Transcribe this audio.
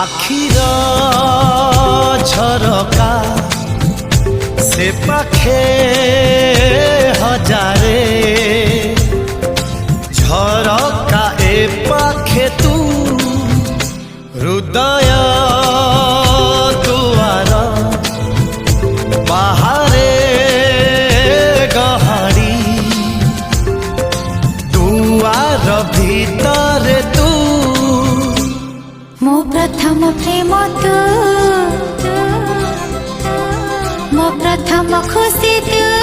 आखिर झरका से पाखे हजारे झरका ए पाखे तू हृदय दुआर बाहरे गहाड़ी दुआर भीतर तू मो प्रथम प्रेम तू मो प्रथम खुशी तू।